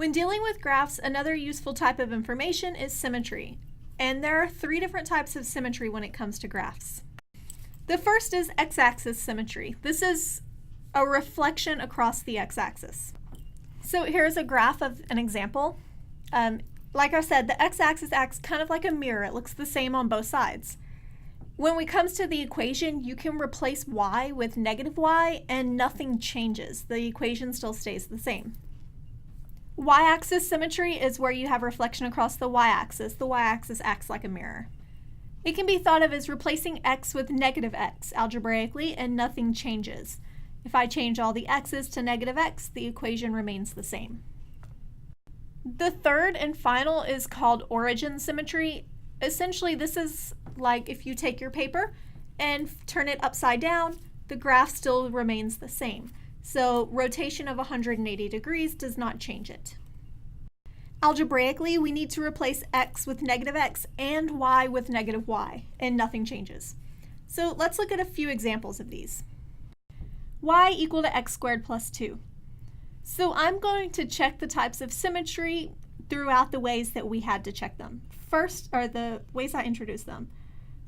When dealing with graphs, another useful type of information is symmetry. And there are 3 different types of symmetry when it comes to graphs. The first is x-axis symmetry. This is a reflection across the x-axis. So here's a graph of an example. Like I said, the x-axis acts kind of like a mirror. It looks the same on both sides. When it comes to the equation, you can replace y with negative y and nothing changes. The equation still stays the same. Y-axis symmetry is where you have reflection across the y-axis. The y-axis acts like a mirror. It can be thought of as replacing x with negative x algebraically, and nothing changes. If I change all the x's to negative x, the equation remains the same. The third and final is called origin symmetry. Essentially, this is like if you take your paper and turn it upside down, the graph still remains the same. So rotation of 180 degrees does not change it. Algebraically, we need to replace x with negative x and y with negative y, and nothing changes. So let's look at a few examples of these. Y equal to x squared plus 2. So I'm going to check the types of symmetry throughout the ways that we had to check them. First, or the ways I introduced them.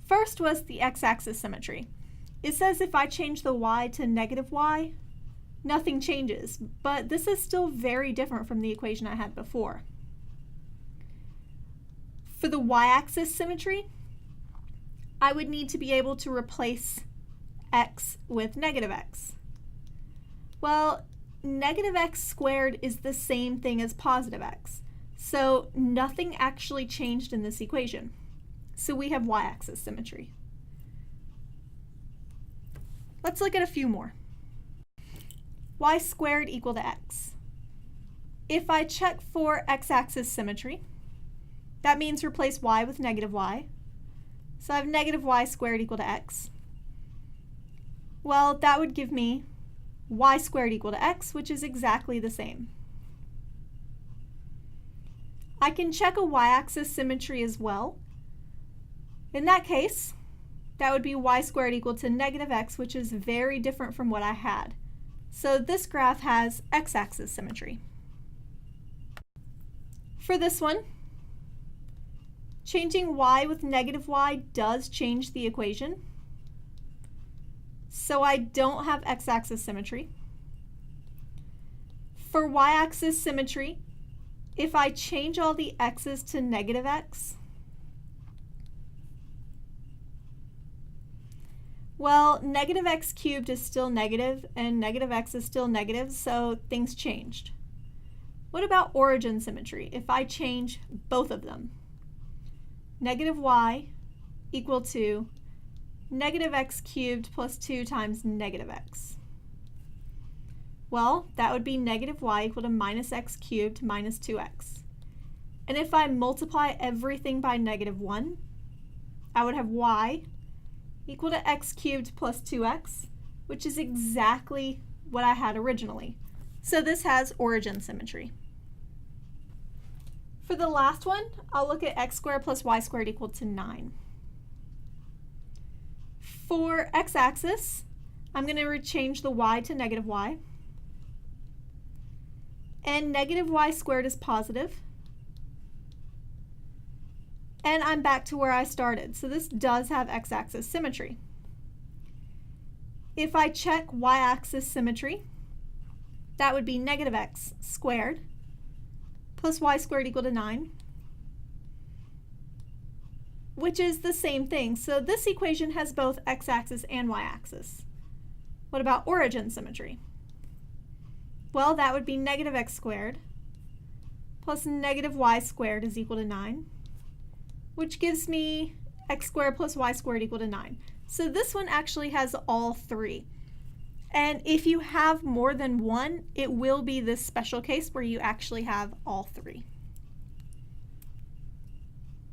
First was the x-axis symmetry. It says if I change the y to negative y, nothing changes, but this is still very different from the equation I had before. For the y-axis symmetry, I would need to be able to replace x with negative x. Well, negative x squared is the same thing as positive x, so nothing actually changed in this equation. So we have y-axis symmetry. Let's look at a few more. Y squared equal to x. If I check for x-axis symmetry, that means replace y with negative y. So I have negative y squared equal to x. Well, that would give me y squared equal to x, which is exactly the same. I can check a y-axis symmetry as well. In that case, that would be y squared equal to negative x, which is very different from what I had. So this graph has x-axis symmetry. For this one, changing y with negative y does change the equation. So I don't have x-axis symmetry. For y-axis symmetry, if I change all the x's to negative x, well, negative x cubed is still negative, and negative x is still negative, so things changed. What about origin symmetry? If I change both of them, negative y equal to negative x cubed plus 2 times negative x. Well, that would be negative y equal to minus x cubed minus 2x. And if I multiply everything by negative 1, I would have y equal to x cubed plus 2x, which is exactly what I had originally. So this has origin symmetry. For the last one, I'll look at x squared plus y squared equal to 9. For x-axis, I'm going to change the y to negative y. And negative y squared is positive. And I'm back to where I started. So this does have x-axis symmetry. If I check y-axis symmetry, that would be negative x squared plus y squared equal to 9, which is the same thing. So this equation has both x-axis and y-axis. What about origin symmetry? Well, that would be negative x squared plus negative y squared is equal to 9, which gives me x squared plus y squared equal to 9. So this one actually has all 3. And if you have more than one, it will be this special case where you actually have all 3.